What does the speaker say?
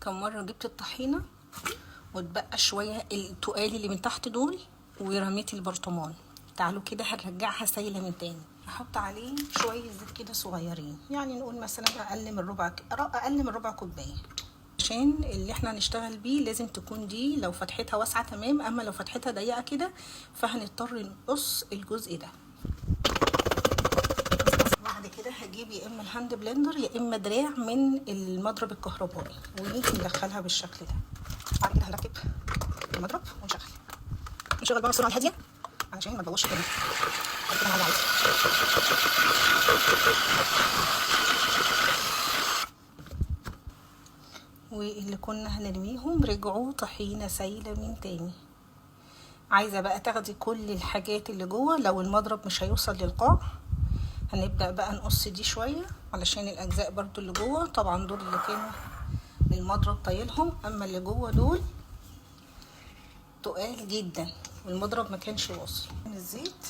كم مرة جبت الطحينة واتبقى شوية التقال اللي من تحت دول ورميت البرطمان. تعالوا كده هنرجعها سايلة من تاني. هحط عليه شوية زيت كده صغيرين، يعني نقول مثلا اقل من ربع كوباية، عشان اللي احنا هنشتغل بيه لازم تكون دي لو فتحتها واسعة تمام، اما لو فتحتها ضيقة كده فهنضطر نقص الجزء ده. بعد كده هجيب يا اما الهاند بلندر يا اما دراع من المضرب الكهربائي ونيجي ندخلها بالشكل ده. بعد كده هنركب المضرب ونشغل بقى السرعه الهاديه علشان ما تبوظش الدنيا. بعد كده هنعلي واللي كنا هنرميهم رجعوا طحينه سايله من تاني. عايزه بقى تاخدي كل الحاجات اللي جوه. لو المضرب مش هيوصل للقاع هنبدأ بقى نقص دي شوية علشان الأجزاء برضو اللي جوه، طبعا دول اللي كانوا المضرب طايلهم، أما اللي جوه دول تقال جدا والمضرب ما كانش واصل. الزيت